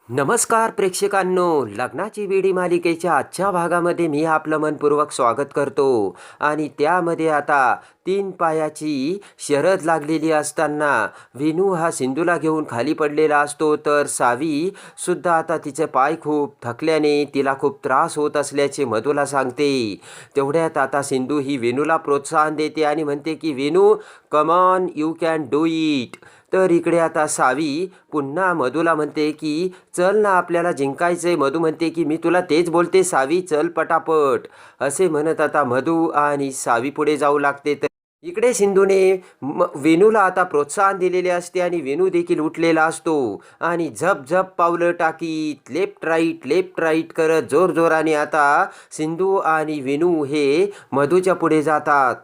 नमस्कार प्रेक्षकांनो, लग्नाची बेडी मालिकेच्या आजच्या भागामध्ये मी आपलं मनपूर्वक स्वागत करतो. आणि त्यामध्ये आता 3 पायाची शरद लागलेली असताना विनू हा सिंधूला घेऊन खाली पडलेला असतो. तर सावी सुद्धा आता तिचे पाय खूप थकल्याने तिला खूप त्रास होत असल्याचे मधूला सांगते. तेवढ्यात आता सिंधू ही विनूला प्रोत्साहन देते आणि म्हणते की Vinu, come on, you can do it. तर इकडे आता सावी पुन्हा मधूला म्हणते की चल ना, आपल्याला जिंकायचंय. मधू म्हणते की मी तुला तेच बोलते सावी, चल पटापट. असे म्हणत आता मधू आणि सावी पुढे जाऊ लागते. तर इकडे सिंधूने वेणूला आता प्रोत्साहन दिलेले असते आणि वेणू देखील उठलेला असतो आणि झप झप पावलं टाकीत लेफ्ट राईट करत जोरजोराने आता सिंधू आणि वेणू हे मधूच्या पुढे जातात.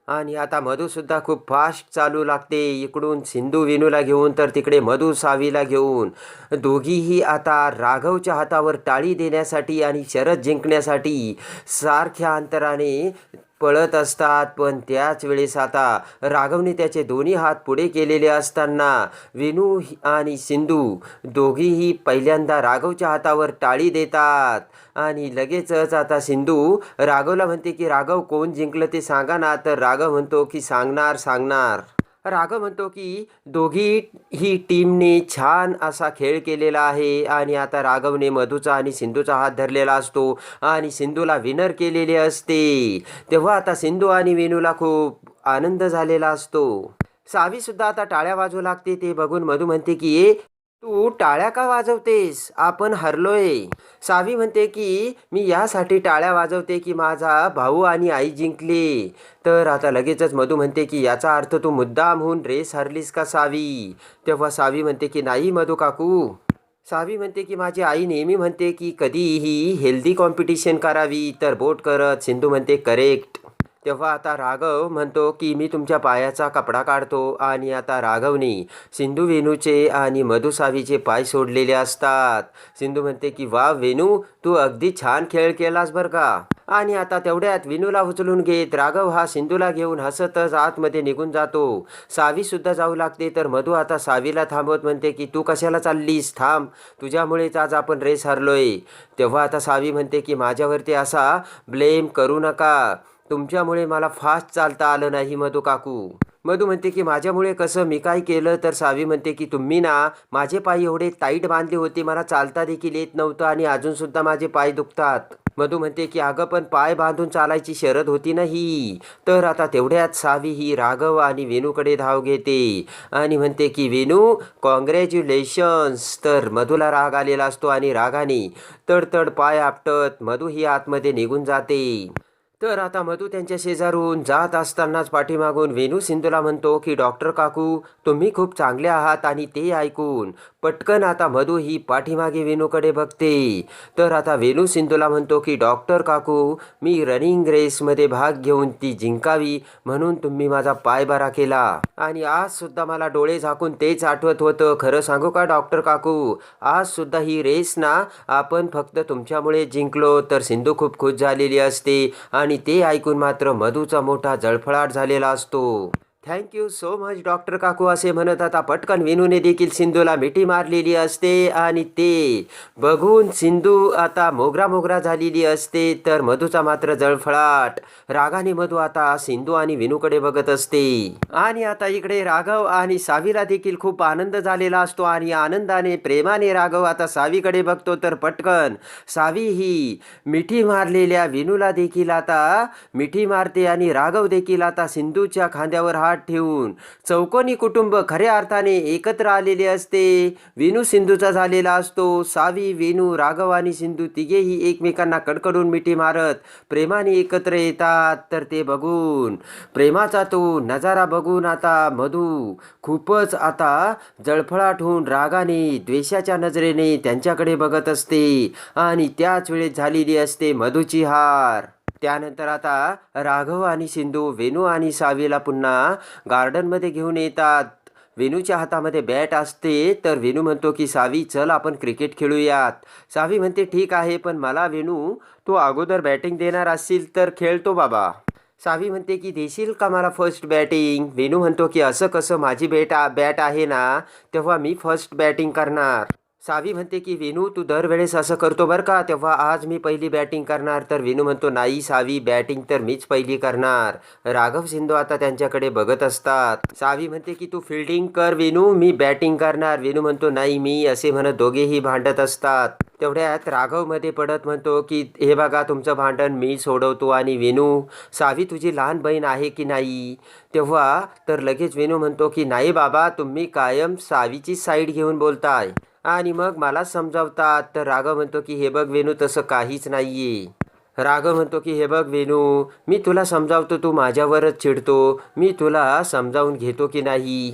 आणि आता मधूसुद्धा खूप फास्ट चालू लागते. इकडून सिंधू वेणूला घेऊन तर तिकडे मधू सावीला घेऊन. दोघीही आता राघवच्या हातावर टाळी देण्यासाठी आणि शरद जिंकण्यासाठी सारख्या अंतराने पळत असतात. पण त्याच वेळेस आता राघवने त्याचे दोन्ही हात पुढे केलेले असताना वेणू आणि सिंधू दोघीही पहिल्यांदा राघवच्या हातावर टाळी देतात. आणि लगेचच आता सिंधू राघवला म्हणते की राघव, कोण जिंकलं ते सांगा ना. तर राघव म्हणतो की सांगणार. राघव म्हणतो की दोघी ही टीमने छान असा खेळ केलेला आहे. आणि आता राघवने मधूचा आणि सिंधूचा हात धरलेला असतो आणि सिंधूला विनर केलेले असते. तेव्हा आता सिंधू आणि वेणूला खूप आनंद झालेला असतो. सावी सुद्धा आता टाळ्या वाजवू लागते. ते बघून मधू म्हणते की तू टाळ्या का वाजवतेस, आपण हरलोय. सावी म्हणते की मी यासाठी टाळ्या वाजवते की माझा भाऊ आणि आई जिंकले. तर आता लगेचच मधू म्हणते की याचा अर्थ तू मुद्दाम होऊन रेस हरलीस का सावी. तेव्हा सावी म्हणते की नाही मधू काकू. सावी म्हणते की माझी आई नेहमी म्हणते की कधीही हेल्दी कॉम्पिटिशन करावी. तर बोट करत सिंधू म्हणते करेक्ट. तेव्हा आता राघव म्हणतो की मी तुमच्या पायाचा कपडा काढतो. आणि आता राघवने सिंधू वेणूचे आणि मधू सावीचे पाय सोडलेले असतात. सिंधू म्हणते की वा वेणू, तू अगदी छान खेळ केलास बरं का. आणि आता तेवढ्यात विनूला उचलून घेत राघव हा सिंधूला घेऊन हसतच आतमध्ये निघून जातो. सावी सुद्धा जाऊ लागते. तर मधू आता सावीला थांबवत म्हणते की तू कशाला चाललीस, थांब, तुझ्यामुळेच आज आपण रेस हरलोय. तेव्हा आता सावी म्हणते की माझ्यावरती असा ब्लेम करू नका, तुमच्यामुळे मला फास्ट चालता आलं नाही मधू काकू. मधू म्हणते की माझ्यामुळे कसं, मी काय केलं. तर सावी म्हणते की तुम्ही ना माझे पाय एवढे टाईट बांधले होते, मला चालता देखील येत नव्हतं आणि अजूनसुद्धा माझे पाय दुखतात. मधू म्हणते की अगं पण पाय बांधून चालायची शरद होती ना ही. तर आता तेवढ्यात सावी ही राघव आणि वेणूकडे धाव घेते आणि म्हणते की वेणू, कॉंग्रॅच्युलेशन्स. तर मधूला राग आलेला असतो आणि रागाने तडतड पाय आपटत मधू ही आतमध्ये निघून जाते. तर आता मधू त्यांच्या शेजारून जात असतानाच पाठीमागून वेणू सिंधूला म्हणतो की डॉक्टर काकू, तुम्ही खूप चांगले आहात. आणि ते ऐकून पटकन आता मधू ही पाठीमागे वेणूकडे बघते. तर आता वेणू सिंधूला म्हणतो की डॉक्टर काकू, मी रनिंग रेसमध्ये भाग घेऊन ती जिंकावी म्हणून तुम्ही माझा पाय बरा केला. आणि आज सुद्धा मला डोळे झाकून तेच आठवत होतं. खरं सांगू का डॉक्टर काकू, आज सुद्धा ही रेस ना आपण फक्त तुमच्यामुळे जिंकलो. तर सिंधू खूप खुश झालेली असते आणि ते ऐकून मात्र मधूचा मोठा जळफळाट झालेला असतो. थँक्यू सो मच डॉक्टर काकू असे म्हणत आता पटकन वेणूने देखील सिंधूला मिठी मारलेली असते आणि ते बघून सिंधू आता मोगरा झालेली असते. तर मधूचा मात्र जळफळाट. रागाने मधू आता सिंधू आणि वेणूकडे बघत असते. आणि आता इकडे राघव आणि सावीला देखील खूप आनंद झालेला असतो आणि आनंदाने प्रेमाने राघव आता सावीकडे बघतो. तर पटकन सावी ही मिठी मारलेल्या वेणूला देखील आता मिठी मारते आणि राघव देखील आता सिंधूच्या खांद्यावर हात ठेवून चौकोनी कुटुंब खऱ्या अर्थाने एकत्र आलेले असते. वेणू सिंधूचा झालेला असतो. सावी, वेणू, राघव आणि सिंधू तिघेही एकमेकांना कडकडून मिठी मारत प्रेमाने एकत्र येतात. तर ते बघून, प्रेमाचा तो नजारा बघून आता मधू खूपच आता जळफळाट होऊन रागाने द्वेषाच्या नजरेने त्यांच्याकडे बघत असते आणि त्याच वेळेस झालेली असते मधूची हार. त्यानंतर आता राघव आणि सिंधू वेणू आणि सावीला पुन्हा गार्डनमध्ये घेऊन येतात. वेणूच्या हातामध्ये बॅट असते. तर वेणू म्हणतो की सावी, चल आपण क्रिकेट खेळूयात. सावी म्हणते ठीक आहे, पण मला वेणू तू अगोदर बॅटिंग देणार असशील तर खेळतो बाबा. सावी म्हणते की देशील का मला फर्स्ट बॅटिंग. वेणू म्हणतो की असं कसं, माझी बॅट आहे ना, तेव्हा मी फर्स्ट बॅटिंग करणार. सावी म्हणते की वेणू तू दरवेळेस असं करतो बरं का, तेव्हा आज मी पहिली बॅटिंग करणार. तर वेणू म्हणतो नाही सावी, बॅटिंग तर मीच पहिली करणार. राघव सिंधू आता त्यांच्याकडे बघत असतात. सावी म्हणते की तू फिल्डिंग कर वेणू, मी बॅटिंग करणार. वेणू म्हणतो नाही मी, असे म्हणत दोघेही भांडत असतात. तेवढ्यात राघव मध्ये पडत म्हणतो की हे बघा तुमचं भांडण मी सोडवतो. आणि वेणू, सावी तुझी लहान बहीण आहे की नाही? तेव्हा तर लगेच वेणू म्हणतो की नाही बाबा, तुम्ही कायम सावीची साईड घेऊन बोलताय आणि मग मला समजावतात. तर राघव म्हणतो की हे बघ वेणू, तसं काहीच नाहीये. राघव म्हणतो की हे बघ वेणू, मी तुला समजावतो, तू माझ्यावरच चिडतो. मी तुला समजावून घेतो की नाही?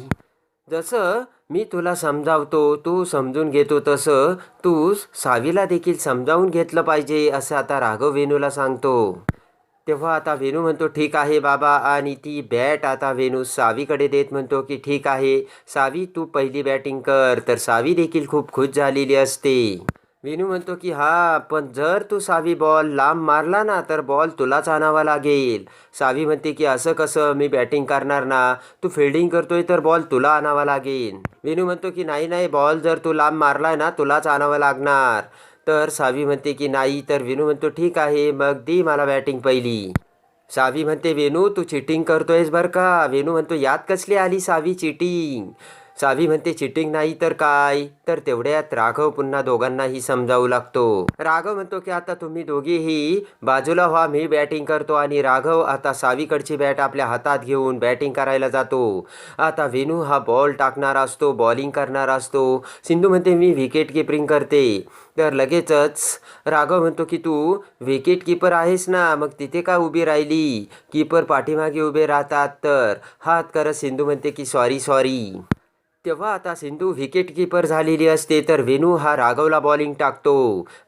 जसं मी तुला समजावतो, तू समजून घेतो, तसं तू सावीला देखील समजावून घेतलं पाहिजे, असं आता राघव वेणूला सांगतो. तेव्हा आता वेणू म्हणतो ठीक आहे बाबा, आणि ती बॅट आता वेणू सावीकडे देत म्हणतो की ठीक आहे सावी, तू पहिली बॅटिंग कर. तर सावी देखील खूप खुश झालेली असते. वेणू म्हणतो की हा, पण जर तू सावी बॉल लांब मारला ना तर बॉल तुलाच आणावा लागेल. सावी म्हणते की असं कसं, मी बॅटिंग करणार ना, तू फिल्डिंग करतोय तर बॉल तुला आणावा लागेल. वेणू म्हणतो की नाही नाही, बॉल जर तू लांब मारलाय ना तुलाच आणावा लागणार. तर सावी म्हणते की नाही. तर वेणू म्हणतो ठीक आहे मग दे मला बॅटिंग पहिली. सावी म्हणते वेणू तू चिटिंग करतोयस बरं का. वेणू म्हणतो यात कसली आली सावी चिटिंग? सावी म्हणते चिटिंग नाही तर काय? तर तेवढ्यात राघव पुन्हा दोघांनाही समजावू लागतो. राघव म्हणतो की आता तुम्ही दोघेही बाजूला व्हा, मी बॅटिंग करतो. आणि राघव आता सावीकडची बॅट आपल्या हातात घेऊन बॅटिंग करायला जातो. आता वेणू हा बॉल टाकणार असतो, बॉलिंग करणार असतो. सिंधू म्हणते मी विकेट किपरिंग करते. तर लगेचच राघव म्हणतो की तू विकेट कीपर आहेस ना, मग तिथे का उभी राहिली? कीपर पाठीमागे उभे राहतात. तर हात करत सिंधू म्हणते की सॉरी सॉरी. तेव्हा आता सिंधू विकेट कीपर झालेली असते. तर वेणू हा राघवला बॉलिंग टाकतो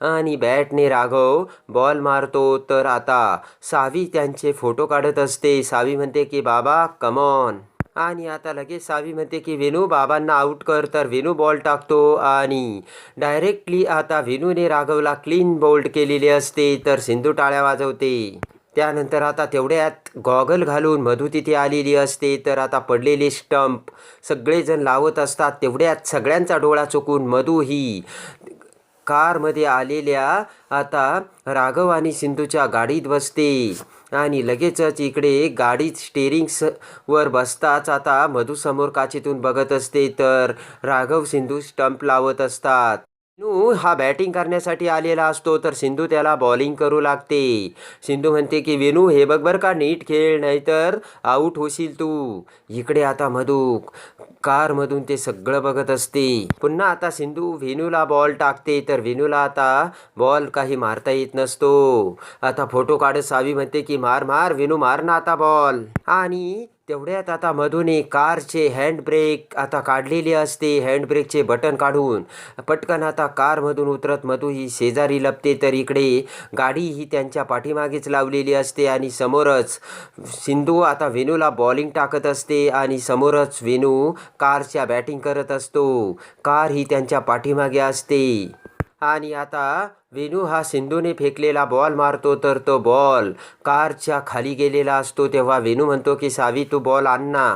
आणि बॅटने राघव बॉल मारतो. तर आता सावी त्यांचे फोटो काढत असते. सावी म्हणते की बाबा कमॉन. आणि आता लगेच सावी म्हणते की वेणू बाबांना आऊट कर. तर वेणू बॉल टाकतो आणि डायरेक्टली आता वेणूने राघवला क्लीन बोल्ड केलेले असते. तर सिंधू टाळ्या वाजवते. त्यानंतर आता तेवढ्यात गॉगल घालून मधू तिथे आलेली असते. तर आता पडलेले स्टंप सगळेजण लावत असतात. तेवढ्यात सगळ्यांचा डोळा चुकून मधू ही कारमध्ये आलेल्या आता राघव आणि सिंधूच्या गाडीत बसते. आणि लगेचच इकडे गाडीत वर बसताच आता मधू समोर काचेतून बघत असते. तर राघव सिंधू स्टंप लावत असतात. सिंधू हा बॅटिंग करण्यासाठी आलेला असतो. तर सिंधू त्याला बॉलिंग करू लागते. सिंधू म्हणते की वेणू हे बघ बरं का, नीट खेळ नाहीतर आऊट होशील तू. इकडे आता मधू कारमधून ते सगळं बघत असते. पुन्हा आता सिंधू वेणूला बॉल टाकते. तर वेणूला आता बॉल काही मारता येत नसतो. आता फोटो काढत सावी म्हणते की मार मार वेणू, मार ना आता बॉल. आणि तेवढ्यात आता मधूने कारचे हँड ब्रेक आता काढलेले असते. हँड ब्रेकचे बटन काढून पटकन आता कारमधून उतरत मधू ही शेजारी लपते. तर इकडे गाडी ही त्यांच्या पाठीमागेच लावलेली असते. आणि समोरच सिंधू आता वेणूला बॉलिंग टाकत असते. आणि समोरच वेणू कारच्या बॅटिंग करत असतो. कार ही त्यांच्या पाठीमागे असते. आणि आता वेणू हा सिंधूने फेकलेला बॉल मारतो. तर तो बॉल कारच्या खाली गेलेला असतो. तेव्हा वेणू म्हणतो की सावी तू बॉल आण ना.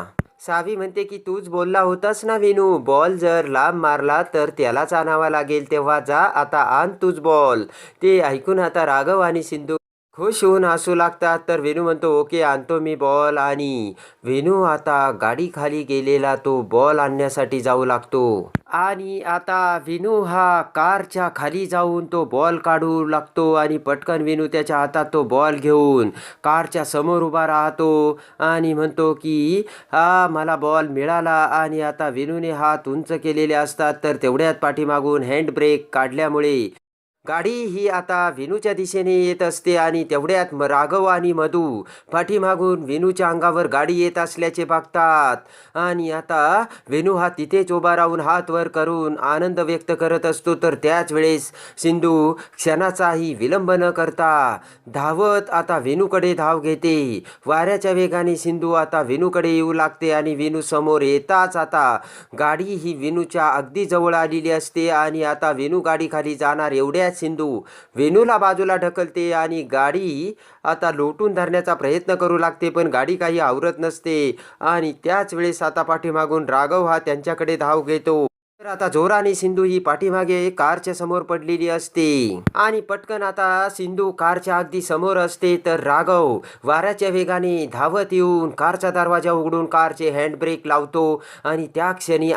सावी म्हणते की तूच बोलला होतास ना वेणू, बॉल जर लांब मारला तर त्यालाच आणावा लागेल. तेव्हा जा आता आण तूच बॉल. ते ऐकून आता राघव आणि सिंधू खुश होऊन हसू लागतात. तर वेणू म्हणतो ओके आणतो मी बॉल. आणि वेणू आता गाडी खाली गेलेला तो बॉल आणण्यासाठी जाऊ लागतो. आणि आता वेणू हा कारच्या खाली जाऊन तो बॉल काढू लागतो. आणि पटकन वेणू त्याच्या हातात तो बॉल घेऊन कारच्या समोर उभा राहतो आणि म्हणतो की हा मला बॉल मिळाला. आणि आता वेणूने हात उंच केलेले असतात. तर तेवढ्यात पाठीमागून हँड ब्रेक काढल्यामुळे गाडी ही आता वेणूच्या दिशेने येत असते. आणि तेवढ्यात राघव आणि मधू पाठीमागून वेणूच्या अंगावर गाडी येत असल्याचे बघतात. आणि आता वेणू हा तिथेच उभा राहून हात वर करून आनंद व्यक्त करत असतो. तर त्याच वेळेस सिंधू क्षणाचाही विलंब न करता धावत आता वेणूकडे धाव घेते. वाऱ्याच्या वेगाने सिंधू आता वेणूकडे येऊ लागते. आणि वेणू समोर येताच आता गाडी ही वेणूच्या अगदी जवळ आलेली असते. आणि आता वेणू गाडी खाली जाणार एवढ्या सिंधू वेणूला बाजूला ढकलते आणि गाडी आता लोटून धरण्याचा प्रयत्न करू लागते. पण गाडी काही आवरत नसते. आणि त्याच वेळेस आता पाठीमागून राघव हा त्यांच्याकडे धाव घेतो. तर आता जोराने सिंधू ही पाठीमागे कारच्या समोर पडलेली असते आणि पटकन आता सिंधू कारच्या अगदी समोर असते तर राघव वाऱ्याच्या वेगाने धावत येऊन कारचा दरवाजा उघडून कारचे हँडब्रेक लावतो आणि त्या क्षणी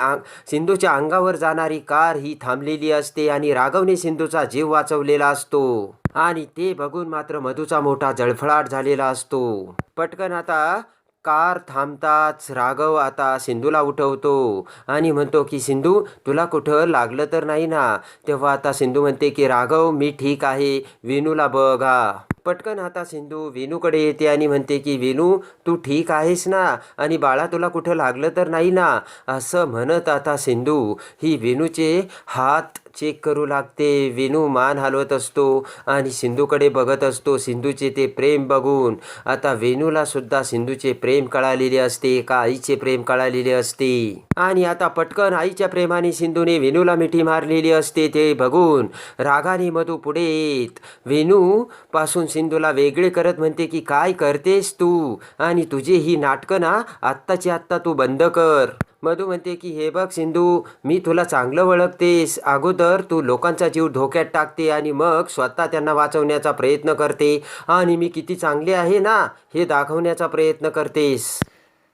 सिंधूच्या अंगावर जाणारी कार ही थांबलेली असते आणि राघवने सिंधूचा जीव वाचवलेला असतो आणि ते बघून मात्र मधूचा मोठा जळफळाट झालेला असतो. पटकन आता कार थांबताच राघव आता सिंधूला उठवतो आणि म्हणतो की सिंधू तुला कुठं लागलं तर नाही ना. तेव्हा आता सिंधू म्हणते की राघव मी ठीक आहे, विनूला बघा. पटकन आता सिंधू विनूकडे येते आणि म्हणते की विनू तू ठीक आहेस ना आणि बाळा तुला कुठं लागलं तर नाही ना. असं म्हणत आता सिंधू ही विनूचे हात चेक करू लागते. विनू मान हलवत असतो आणि सिंधूकडे बघत असतो. सिंधूचे ते प्रेम बघून आता विनूला सुद्धा सिंधूचे प्रेम कळालेले असते, का आईचे प्रेम कळालेले असते आणि आता पटकन आईच्या प्रेमाने सिंधूने विनूला मिठी मारलेली असते. ते बघून रागाने मधू पुढे येत विनू पासून सिंधूला वेगळे करत म्हणते की काय करतेस तू आणि तुझे ही नाटकं ना आत्ताची आत्ता तू बंद कर. मधू म्हणते की हे बघ सिंधू मी तुला चांगलं ओळखतेस. अगोदर तू लोकांचा जीव धोक्यात टाकते आणि मग स्वतः त्यांना वाचवण्याचा प्रयत्न करते आणि मी किती चांगले आहे ना हे दाखवण्याचा प्रयत्न करतेस.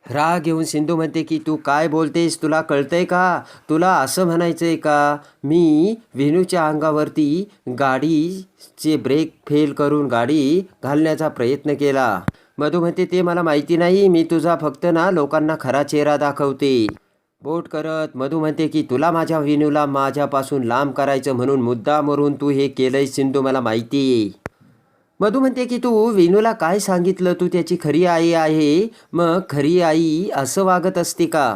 राग येऊन सिंधू म्हणते की तू काय बोलतेस, तुला कळतंय का, तुला असं म्हणायचंय का मी विनूच्या अंगावरती गाडीचे ब्रेक फेल करून गाडी घालण्याचा प्रयत्न केला. मधू म्हणते ते मला माहिती नाही, मी तुझा फक्त ना लोकांना खरा चेहरा दाखवते. बोट करत मधू म्हणते की तुला माझ्या विनूला माझ्यापासून लांब करायचं म्हणून मुद्दामरून तू हे केलंय सिंधू मला माहिती आहे. मधू म्हणते की तू विनूला काय सांगितलं, तू त्याची खरी आई आहे. मग खरी आई असं वागत असते का,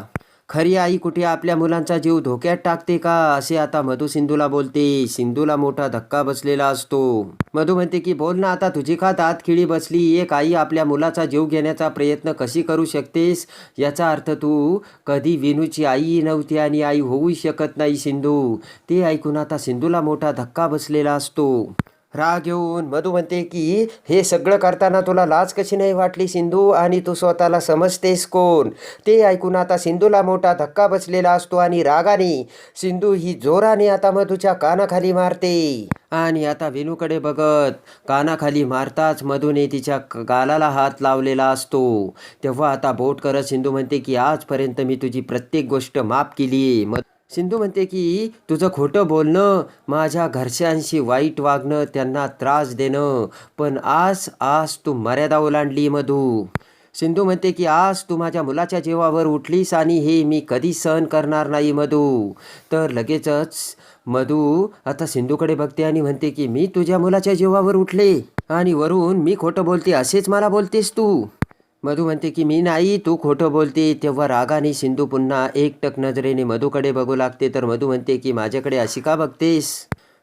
खरी आई कुठे आपल्या मुलांचा जीव धोक्यात टाकते का, असे आता मधू सिंधूला बोलते. सिंधूला मोठा धक्का बसलेला असतो. मधू म्हणते की बोल ना आता तुझी का दात खिळी बसली, एक आई आपल्या मुलाचा जीव घेण्याचा प्रयत्न कशी करू शकतेस, याचा अर्थ तू कधी विनूची आई नव्हती आणि आई होऊ शकत नाही सिंधू. ते ऐकून आता सिंधूला मोठा धक्का बसलेला असतो. राग येऊन मधू म्हणते की हे सगळं करताना तुला लाज कशी नाही वाटली सिंधू आणि तू स्वतःला समजतेस कोण. ते ऐकून आता सिंधूला मोठा धक्का बसलेला असतो आणि रागाने सिंधू ही जोराने आता मधूच्या कानाखाली मारते आणि आता विनूकडे बघत कानाखाली मारताच मधूने तिच्या गालाला हात लावलेला असतो. तेव्हा आता बोट करत सिंधू म्हणते की आजपर्यंत मी तुझी प्रत्येक गोष्ट माफ केली आहे. सिंधू म्हणते की तुझं खोटं बोलणं, माझ्या घरच्यांशी वाईट वागणं, त्यांना त्रास देणं, पण आज तू मर्यादा ओलांडली मधू. सिंधू म्हणते की आज तू माझ्या मुलाच्या जीवावर उठलीस आणि हे मी कधी सहन करणार नाही मधू. तर लगेचच मधू आता सिंधूकडे बघते आणि म्हणते की मी तुझ्या मुलाच्या जीवावर उठले आणि वरून मी खोटं बोलते असेच मला बोलतेस तू. मधू म्हणते की मी नाही, तू खोटं बोलते. तेव्हा रागाने सिंधू पुन्हा एकटक नजरेने मधूकडे बघू लागते. तर मधू म्हणते की माझ्याकडे अशी का बघतेस,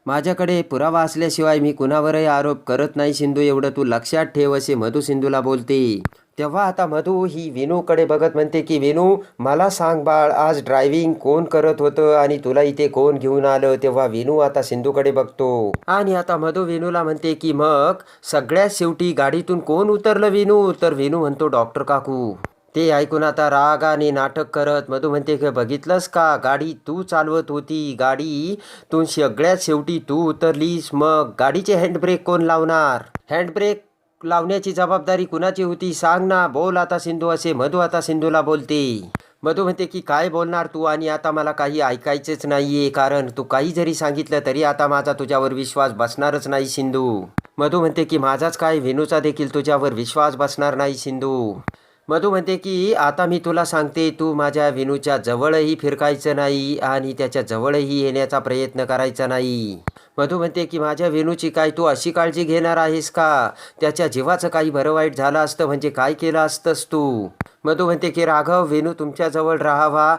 माझ्याकडे पुरावा असल्याशिवाय मी कुणावरही आरोप करत नाही सिंधू, एवढं तू लक्षात ठेव, असे मधू सिंधूला बोलते. तेव्हा आता मधू ही विनूकडे बघत म्हणते की विनू मला सांग बाळ, आज ड्रायव्हिंग कोण करत होतं आणि तुला इथे कोण घेऊन आलं. तेव्हा विनू आता सिंधूकडे बघतो आणि आता मधू विनूला म्हणते की मग सगळ्यात शेवटी गाडीतून कोण उतरलं विनू. तर विनू म्हणतो डॉक्टर काकू. ते ऐकून आता रागाने नाटक करत मधू म्हणते की बघितलंस का, गाडी तू चालवत होती, गाडी तू सगळ्यात शेवटी तू उतरलीस, मग गाडीचे हँडब्रेक कोण लावणार, हँडब्रेक लावण्याची जबाबदारी कुणाची होती सांग ना, बोल आता सिंधू, असे मधू आता सिंधूला बोलते. मधू म्हणते की काय बोलणार तू आणि आता मला काही ऐकायचेच नाहीये, कारण तू काही जरी सांगितलं तरी आता माझा तुझ्यावर विश्वास बसणारच नाही सिंधू. मधू म्हणते की माझाच काय विनूचा देखील तुझ्यावर विश्वास बसणार नाही सिंधू. मधू म्हणते की आता मी तुला सांगते, तू माझ्या विनूच्या जवळही फिरकायचं नाही आणि त्याच्या जवळही येण्याचा प्रयत्न करायचा नाही. मधू म्हणते की माझ्या विनूची काय तू अशी काळजी घेणार आहेस का, त्याच्या जीवाचं काही बरं वाईट झालं असतं म्हणजे काय केलं असतंस तू. मधू म्हणते की राघव विनू तुमच्याजवळ राहावा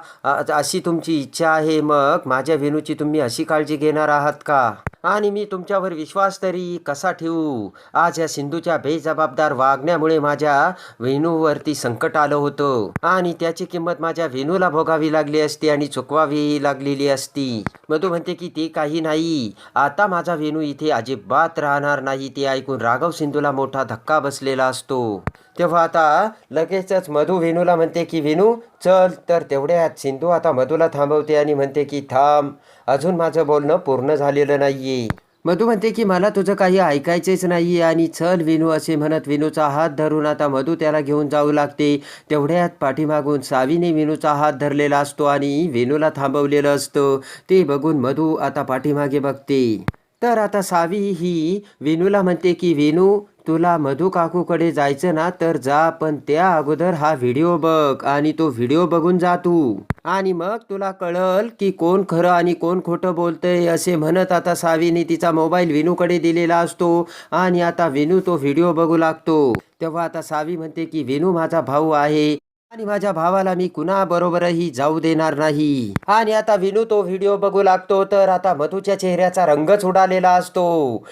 अशी तुमची इच्छा आहे, मग माझ्या विनूची तुम्ही अशी काळजी घेणार आहात का, आणि मी तुमच्यावर विश्वास तरी कसा ठेवू. आज या सिंधूच्या बेजबाबदार वागण्यामुळे माझ्या विनूवरती संकट आलं होतं आणि त्याची किंमत माझ्या विनूला भोगावी लागली असती आणि चुकवावी लागलेली असती. मधू म्हणते की ते काही नाही, आता माझा विनू इथे अजिबात राहणार नाही. ते ऐकून राघव सिंधूला मोठा धक्का बसलेला असतो. तेव्हा आता लगेचच मधू विनूला म्हणते की विनू चल. तर तेवढ्यात सिंधू आता मधूला थांबवते आणि म्हणते की थांब, अजून माझं बोलणं पूर्ण झालेलं नाहीये. मधू म्हणते की मला तुझं काही ऐकायचेच नाही आणि चल विनू असे म्हणत विनूचा हात धरून आता मधू त्याला घेऊन जाऊ लागते. तेवढ्यात पाठीमागून सावीने विनूचा हात धरलेला असतो आणि विनूला थांबवलेलं असतं. ते बघून मधू आता पाठीमागे बघते. तर आता सावी ही विनूला म्हणते की विनू तुला मधू काकूकडे जायचं ना तर जा, पण त्या अगोदर हा व्हिडिओ बघ आणि तो व्हिडिओ बघून जा तू, आणि मग तुला कळल की कोण खरं आणि कोण खोटं बोलतंय. असे म्हणत आता सावीने तिचा मोबाईल विनूकडे दिलेला असतो आणि आता विनू तो व्हिडिओ बघू लागतो. तेव्हा आता सावी म्हणते की विनू माझा भाऊ आहे आणि माझ्या भावाला मी कुणाबरोबरही जाऊ देणार नाही. आणि आता विनू तो व्हिडिओ बघू लागतो. तर आता मधूच्या चेहऱ्याचा रंगच उडालेला असतो.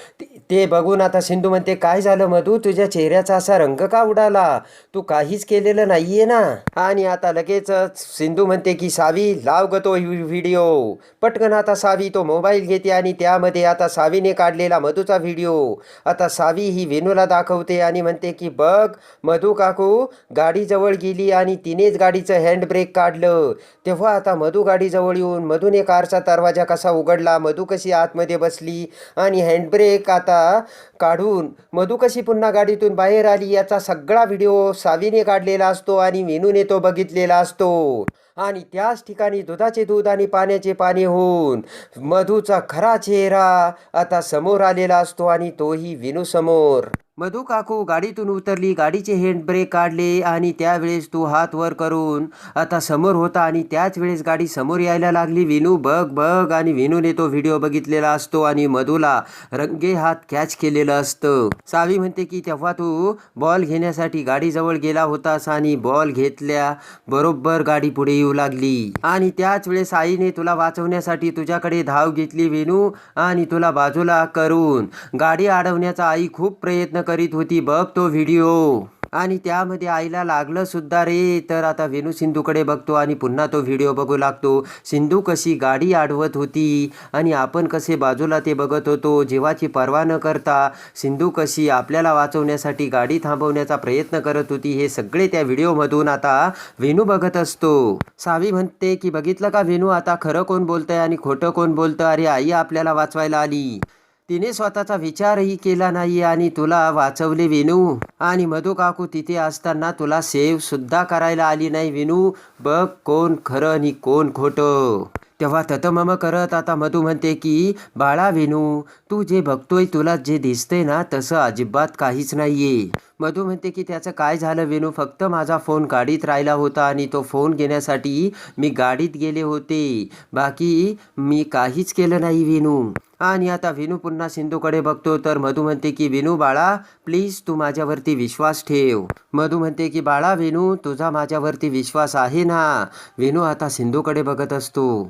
ते बघून आता सिंधू म्हणते काय झालं मधू, तुझ्या चेहऱ्याचा असा रंग का उडाला, तू काहीच केलेलं नाहीये ना. आणि आता लगेचच सिंधू म्हणते की सावी लाव ग तो व्हिडिओ. पटकन आता सावी तो मोबाईल घेते आणि त्यामध्ये आता सावीने काढलेला मधूचा व्हिडिओ आता सावी ही विनूला दाखवते आणि म्हणते की बघ मधू काकू गाडीजवळ गेली आणि तिनेच गाडीचं हँडब्रेक काढलं. तेव्हा आता मधू गाडीजवळ येऊन मधूने कारचा दरवाजा कसा उघडला, मधू कशी आतमध्ये बसली आणि हँडब्रेक आता काढून मधू कशी पुन्हा गाडीतून बाहेर आली, याचा सगळा व्हिडिओ सावीने काढलेला असतो आणि विनूने तो बघितलेला असतो. आणि त्याच ठिकाणी दुधाचे दूध आणि पाण्याचे पाणी होऊन मधूचा खरा चेहरा आता समोर आलेला असतो आणि तोही विनू समोर. मधू काकू गाडीतून उतरली, गाडीचे हँडब्रेक काढले आणि त्यावेळेस तू हात वर करून आता समोर होता आणि त्याच वेळेस गाडी समोर यायला लागली. विनू बघ बघ, आणि विनूने तो व्हिडिओ बघितलेला असतो आणि मधूला रंगे हात कॅच केलेलं असतं. सावी म्हणते की तेव्हा तू बॉल घेण्यासाठी गाडीजवळ गेला होतास आणि बॉल घेतल्या बरोबर गाडी पुढे येऊ लागली आणि त्याच वेळेस आईने तुला वाचवण्यासाठी तुझ्याकडे धाव घेतली विनू, आणि तुला बाजूला करून गाडी अडवण्याचा आई खूप प्रयत्न करीत होती. बघ तो व्हिडिओ, आणि त्यामध्ये आईला लागलं सुद्धा रे. तर आता विनू सिंधूकडे बघतो आणि पुन्हा तो व्हिडिओ बघू लागतो. सिंधू कशी गाडी अडवत होती आणि आपण कसे बाजूला ते बघत होतो. जीवाची पर्वा न करता सिंधू कशी आपल्याला वाचवण्यासाठी गाडी थांबवण्याचा प्रयत्न करत होती, हे सगळे त्या व्हिडिओमधून आता विनू बघत असतो. सावी म्हणते की बघितलं का विनू, आता खरं कोण बोलतंय आणि खोटं कोण बोलतं. अरे आई आपल्याला वाचवायला आली, तिने स्वतःचा विचारही केला नाही आणि तुला वाचवले विनू. आणि मधू काकू तिथे असताना तुला सेव्ह सुद्धा करायला आली नाही विनू. बघ कोण खरं आणि कोण खोटं. तेव्हा ततमम करत आता मधू म्हणते की बाळा विनू, तू जे बघतोय तुला जे दिसतंय ना तसं अजिबात काहीच नाहीये. मधू म्हणते की त्याचं काय झालं विनू, फक्त माझा फोन गाडीत राहिला होता आणि तो फोन घेण्यासाठी मी गाडीत गेले होते, बाकी मी काहीच केलं नाही विनू. आणि आता विनू पुन्हा सिंधूकडे बघतो. तर मधू म्हणते की विनू बाळा प्लीज तू माझ्यावरती विश्वास ठेव. मधू म्हणते की बाळा विनू तुझा माझ्यावरती विश्वास आहे ना. विनू आता सिंधूकडे बघत असतो.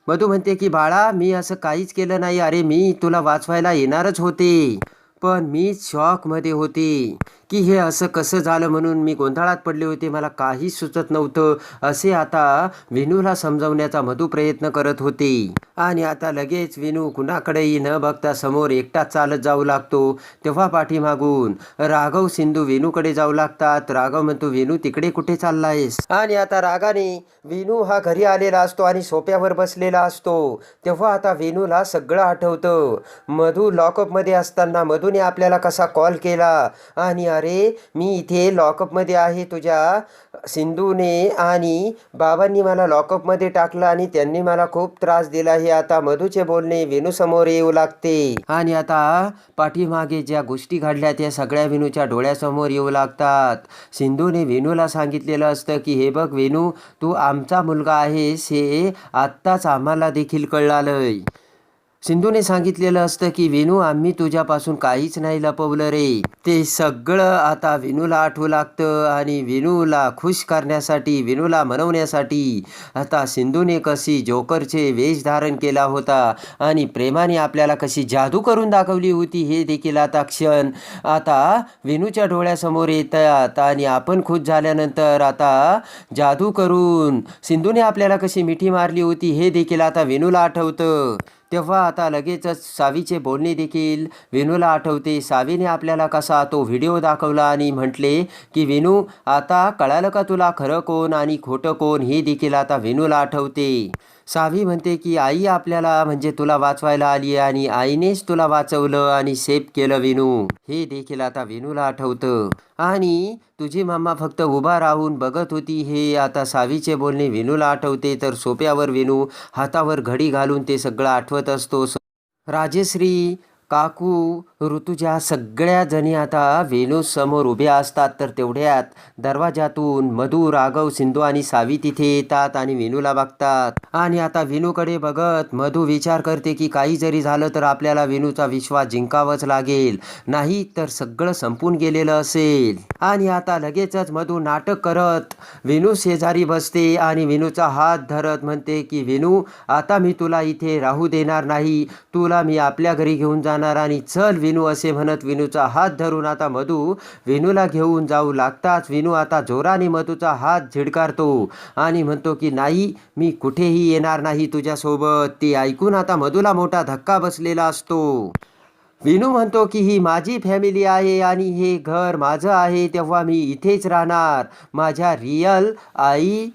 मधू म्हणते की बाळा मी असं काहीच केलं नाही, अरे मी तुला वाचवायला येणारच होते, पण मी शॉकमध्ये होते की हे असं कसं झालं, म्हणून मी गोंधळात पडले होते, मला काहीच सुचत नव्हतं. असे आता विनूला समजावण्याचा मधू प्रयत्न करत होते. आणि आता लगेच विनू कुणाकडेही न बघता समोर एकटाच चालत जाऊ लागतो. तेव्हा पाठीमागून राघव सिंधू विनूकडे जाऊ लागतात. राघव म्हणतो विनू तिकडे कुठे चाललायस. आणि आता रागाने विनू हा घरी आलेला असतो आणि सोफ्यावर बसलेला असतो. तेव्हा आता विनूला सगळं आठवतं. मधू लॉकअपमध्ये असताना मधूने आपल्याला कसा कॉल केला आणि अरे मी इथे लॉकअपमध्ये आहे, तुझ्या सिंधूने आणि बाबांनी मला लॉकअपमध्ये टाकलं आणि त्यांनी मला खूप त्रास दिला. हे आता मधूचे बोलणे विनू समोर येऊ लागते. आणि आता पाठीमागे ज्या गोष्टी घडल्या त्या सगळ्या विनूच्या डोळ्यासमोर येऊ लागतात. सिंधूने विनूला सांगितलेलं असतं की हे बघ विनू, तू आमचा मुलगा आहेस हे आत्ताच आम्हाला देखील कळालंय. सिंधूने सांगितलेलं असतं की विनू आम्ही तुझ्यापासून काहीच नाही लपवलं रे. ते सगळं आता विनूला आठवू लागतं आणि विनूला खुश करण्यासाठी, विनूला मनवण्यासाठी आता सिंधूने कशी जोकरचे वेश धारण केला होता आणि प्रेमाने आपल्याला कशी जादू करून दाखवली होती, हे देखील आता क्षण आता विनूच्या डोळ्यासमोर येतात. आणि आपण खुश झाल्यानंतर आता जादू करून सिंधूने आपल्याला कशी मिठी मारली होती हे देखील आता विनूला आठवतं. तेव्हा आता लगेचच सावीचे बोलणे देखील विनूला आठवते. सावीने आपल्याला कसा तो व्हिडिओ दाखवला आणि म्हटले की विनू आता कळालं का तुला खरं कोण आणि खोटं कोण, हे देखील आता विनूला आठवते. सावी म्हणते की आई आपल्याला म्हणजे तुला वाचवायला आली आहे आणि आईनेच तुला वाचवलं आणि सेफ केलं विनू, हे देखील आता विनूला आठवतं. आणि तुझी मम्मा फक्त उभा राहून बघत होती, हे आता सावीचे बोलणे विनूला आठवते. तर सोप्यावर विनू हातावर घडी घालून ते सगळं आठवत असतो. राजेश्री, काकू, ऋतुजा सगळ्या जणी आता वेणू समोर उभ्या असतात. तर तेवढ्यात दरवाजातून मधू, राघव, सिंधू आणि सावी तिथे येतात आणि वेणूला बघतात. आणि आता वेणूकडे बघत मधू विचार करते की काही जरी झालं तर आपल्याला वेणूचा विश्वास जिंकावाच लागेल, नाही तर सगळं संपून गेलेलं असेल. आणि आता लगेचच मधू नाटक करत वेणू शेजारी बसते आणि वेणूचा हात धरत म्हणते की वेणू आता मी तुला इथे राहू देणार नाही, तुला मी आपल्या घरी घेऊन जाणार आणि चल विनू, असे म्हणत विनूचा हात धरून आता मधू विनूला घेऊन जाऊ लागताच विनू आता जोराने मधूचा हात झिडकारतो आणि म्हणतो की नाही, मी कुठेही येणार नाही तुझ्यासोबत. ते ऐकून आता मधूला मोठा धक्का बसलेला असतो. विनू म्हणतो की ही माझी फॅमिली आहे आणि हे घर माझं आहे, तेव्हा मी इथेच राहणार माझ्या रियल आई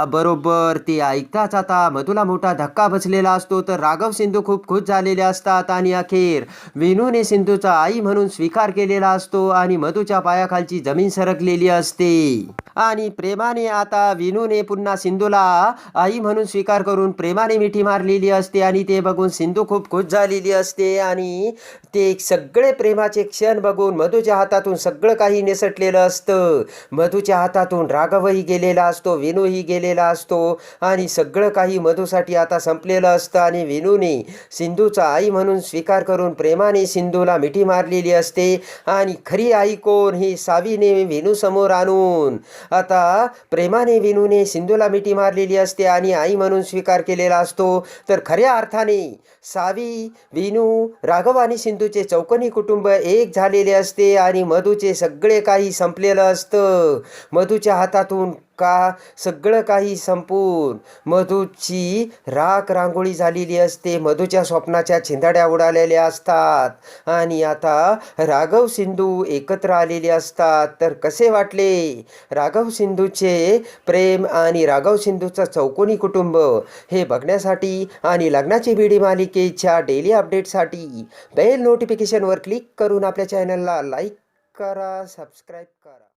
बरोबर. ते ऐकताच आता मधूला मोठा धक्का बसलेला असतो. तर राघव, सिंधू खूप खुश झालेले असतात आणि अखेर विनूने सिंधूचा आई म्हणून स्वीकार केलेला असतो आणि मधूच्या पायाखालची जमीन सरकलेली असते. आणि प्रेमाने आता विनूने पुन्हा सिंधूला आई म्हणून स्वीकार करून प्रेमाने मिठी मारलेली असते आणि ते बघून सिंधू खूप खुश झालेली असते. आणि ते सगळे प्रेमाचे क्षण बघून मधूच्या हातातून सगळं काही निसटलेलं असतं. मधूच्या हातातून राघवही गेलेला असतो, विनूही गेलेला असतो आणि सगळं काही मधूसाठी आता संपलेलं असतं. आणि विनूने सिंधूचा आई म्हणून स्वीकार करून प्रेमाने सिंधूला मिठी मारलेली असते. आणि खरी आई कोण हे सावीने विनू समोर आणून आता प्रेमाने विनूने सिंधूला मिठी मारलेली असते आणि आई म्हणून स्वीकार केलेला असतो. तर खऱ्या अर्थाने सावी, विनू, राघव आणि सिंधूचे चौकोनी कुटुंब एक झालेले असते आणि मधूचे सगळे काही संपलेलं असतं. मधूच्या हातातून का सगळं काही संपून मधूची राख रांगोळी झालेली असते. मधूच्या स्वप्नाच्या चिंधाड्या उडालेल्या असतात आणि आता राघव, सिंधू एकत्र आलेले असतात. तर कसे वाटले राघव सिंधूचे प्रेम आणि राघव सिंधूचं चौकोनी कुटुंब, हे बघण्यासाठी आणि लग्नाची बीडी मालिकेच्या डेली अपडेटसाठी बेल नोटिफिकेशनवर क्लिक करून आपल्या चॅनलला लाईक करा, सबस्क्राईब करा.